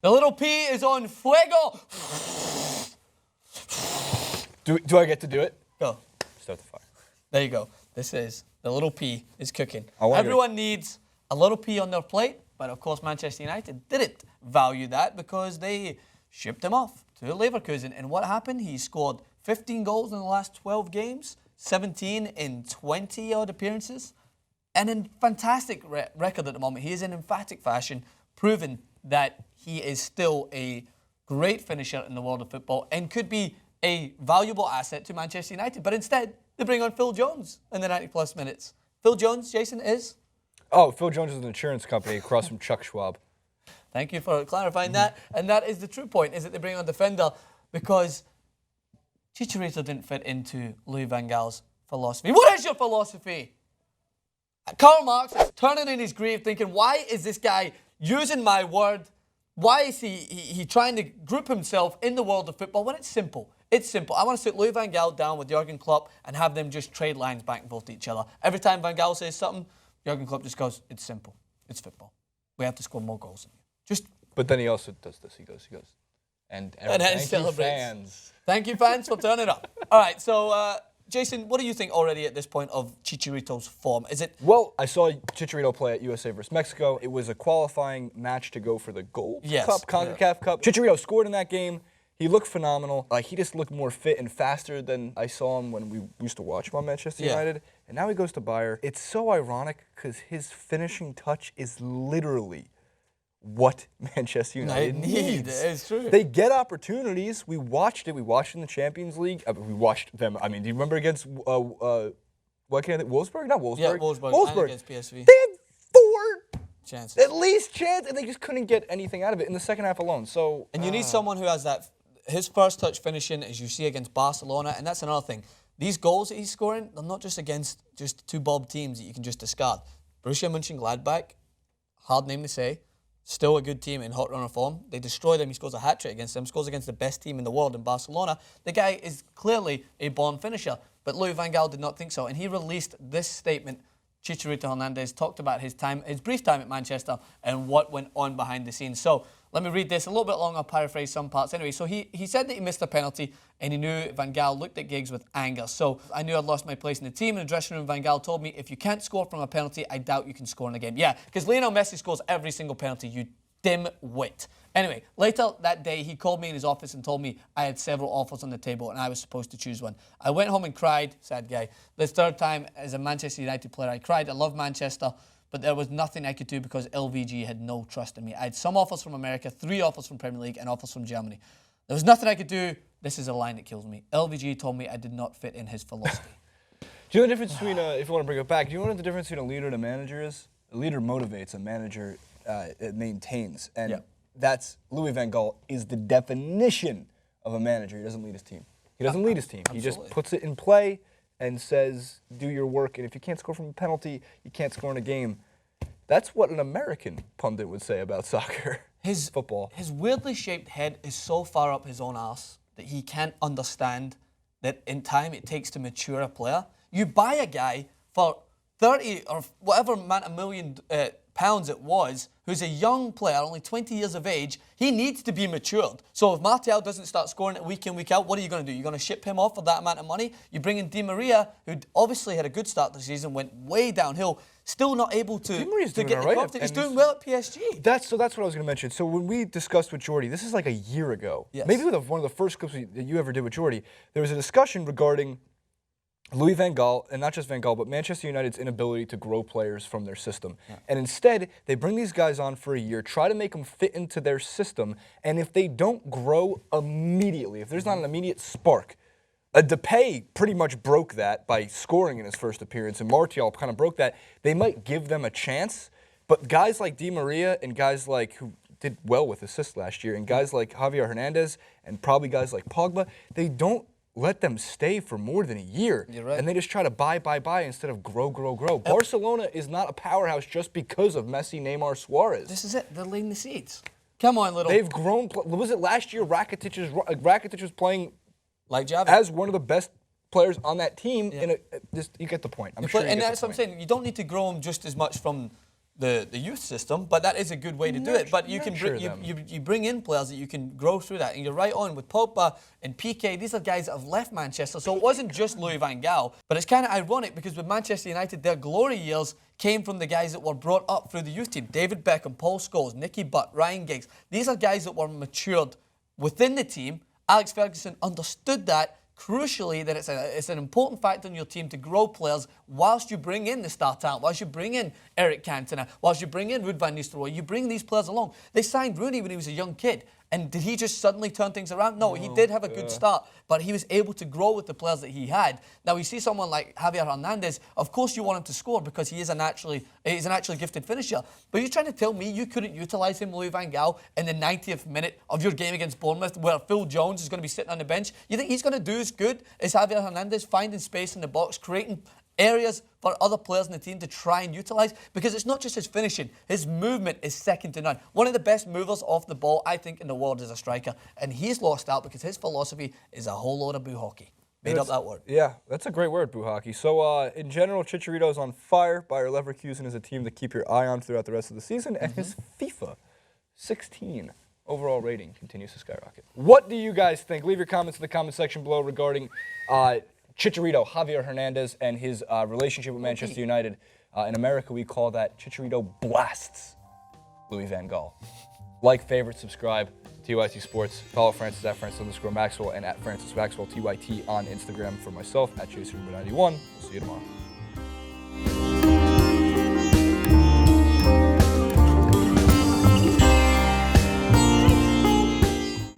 The little P is on fuego. Do I get to do it? Go. Start the fire. There you go. This is the little P is cooking. wonder- Everyone needs a little P on their plate, but of course Manchester United didn't value that because they shipped him off to Leverkusen. And what happened? He scored 15 goals in the last 12 games, 17 in 20-odd appearances, and a fantastic record at the moment. He is in emphatic fashion, proving that he is still a great finisher in the world of football and could be a valuable asset to Manchester United. But instead, they bring on Phil Jones in the 90-plus minutes. Phil Jones, Jason, is? Oh, Phil Jones is an insurance company across from Chuck Schwab. Thank you for clarifying that. And that is the true point, is that they bring on a defender because Chicharito didn't fit into Louis Van Gaal's philosophy. What is your philosophy? Karl Marx is turning in his grave thinking, why is this guy using my word? Why is he trying to group himself in the world of football when it's simple? It's simple. I want to sit Louis Van Gaal down with Jurgen Klopp and have them just trade lines back and forth to each other. Every time Van Gaal says something, Jurgen Klopp just goes, it's simple. It's football. We have to score more goals than you. But then he also does this. He goes. And then thank celebrates. you, fans. Thank you, fans, for turning up. All right, so Jason, what do you think already at this point of Chicharito's form? Is it? Well, I saw Chicharito play at USA versus Mexico. It was a qualifying match to go for the Gold Cup, CONCACAF Cup. Chicharito scored in that game. He looked phenomenal. He just looked more fit and faster than I saw him when we used to watch him on Manchester United. And now he goes to Bayer. It's so ironic because his finishing touch is literally what Manchester United needs. It's true. They get opportunities. We watched it. We watched in the Champions League. We watched them. I mean, do you remember against what can I think? Wolfsburg? Not Wolfsburg. Yeah, Wolfsburg. And against PSV. They had 4 chances. at least chance, and they just couldn't get anything out of it in the second half alone. So, and you need someone who has that. His first touch finishing, as you see against Barcelona, and that's another thing. These goals that he's scoring, they're not just against just 2 bob teams that you can just discard. Borussia Mönchengladbach, hard name to say, still a good team in hot runner form. They destroy them. He scores a hat-trick against them, scores against the best team in the world in Barcelona. The guy is clearly a born finisher, but Louis Van Gaal did not think so, and he released this statement. Chicharito Hernandez talked about his brief time at Manchester and what went on behind the scenes. So let me read this a little bit long. I'll paraphrase some parts. Anyway, so he said that he missed a penalty and he knew Van Gaal looked at Giggs with anger. So I knew I'd lost my place in the team. In the dressing room, Van Gaal told me, if you can't score from a penalty, I doubt you can score in a game. Yeah, because Lionel Messi scores every single penalty, you dim-wit. Anyway, later that day, he called me in his office and told me I had several offers on the table and I was supposed to choose one. I went home and cried, sad guy. The third time as a Manchester United player, I cried. I love Manchester, but there was nothing I could do because LVG had no trust in me. I had some offers from America, 3 offers from Premier League, and offers from Germany. There was nothing I could do. This is a line that kills me. LVG told me I did not fit in his philosophy. Do you know the difference between, if you want to bring it back, do you know what the difference between a leader and a manager is? A leader motivates, a manager it maintains. And that's, Louis Van Gaal is the definition of a manager. He doesn't lead his team. He doesn't lead his team. He just puts it in play and says, do your work. And if you can't score from a penalty, you can't score in a game. That's what an American pundit would say about soccer, football. His weirdly shaped head is so far up his own arse that he can't understand that in time it takes to mature a player. You buy a guy for 30 or whatever amount of million pounds it was, who's a young player, only 20 years of age, he needs to be matured. So if Martial doesn't start scoring it week in, week out, what are you going to do? You're going to ship him off for that amount of money? You bring in Di Maria, who obviously had a good start to the season, went way downhill, still not able to get the confidence. He's doing well at PSG. That's what I was going to mention. So when we discussed with Jordy, this is like a year ago, maybe with one of the first clips that you ever did with Jordy, there was a discussion regarding Louis Van Gaal, and not just Van Gaal, but Manchester United's inability to grow players from their system. And instead, they bring these guys on for a year, try to make them fit into their system, and if they don't grow immediately, if there's not an immediate spark, Depay pretty much broke that by scoring in his first appearance, and Martial kind of broke that. They might give them a chance, but guys like Di Maria and guys like who did well with assists last year, and guys like Javier Hernandez, and probably guys like Pogba, they don't let them stay for more than a year. You're right. And they just try to buy instead of grow. Barcelona is not a powerhouse just because of Messi, Neymar, Suarez. This is it. They're laying the seeds. Come on, little. They've grown. Was it last year Rakitic was playing like Javier as one of the best players on that team? You get the point. I'm sure and that's what I'm saying. You don't need to grow them just as much from the youth system, but that is a good way to do it. But you can you bring in players that you can grow through that. And you're right on with Pogba and PK. These are guys that have left Manchester, so it wasn't just Louis Van Gaal. But it's kind of ironic because with Manchester United, their glory years came from the guys that were brought up through the youth team. David Beckham, Paul Scholes, Nicky Butt, Ryan Giggs. These are guys that were matured within the team. Alex Ferguson understood that. Crucially, that it's an important factor in your team to grow players whilst you bring in the star talent, whilst you bring in Eric Cantona, whilst you bring in Ruud van Nistelrooy. You bring these players along. They signed Rooney when he was a young kid. And did he just suddenly turn things around? No, he did have a good start, but he was able to grow with the players that he had. Now, you see someone like Javier Hernandez, of course you want him to score because he's an actually gifted finisher. But you're trying to tell me you couldn't utilise him, Louis Van Gaal, in the 90th minute of your game against Bournemouth where Phil Jones is going to be sitting on the bench? You think he's going to do as good as Javier Hernandez, finding space in the box, creating areas for other players in the team to try and utilise? Because it's not just his finishing, his movement is second to none. One of the best movers off the ball, I think, in the world as a striker, and he's lost out because his philosophy is a whole load of boo hockey. Made up that word. Yeah, that's a great word, boo hockey. So, in general, Chicharito's on fire. Bayer Leverkusen is a team to keep your eye on throughout the rest of the season, and his FIFA 16 overall rating continues to skyrocket. What do you guys think? Leave your comments in the comment section below regarding Chicharito, Javier Hernandez, and his relationship with Manchester United. In America, we call that Chicharito BLASTS Louis Van Gaal. Like, favorite, subscribe to TYT Sports. Follow Francis at Francis_Maxwell and at Francis Maxwell TYT on Instagram for myself, at Chaser91. We'll see you tomorrow.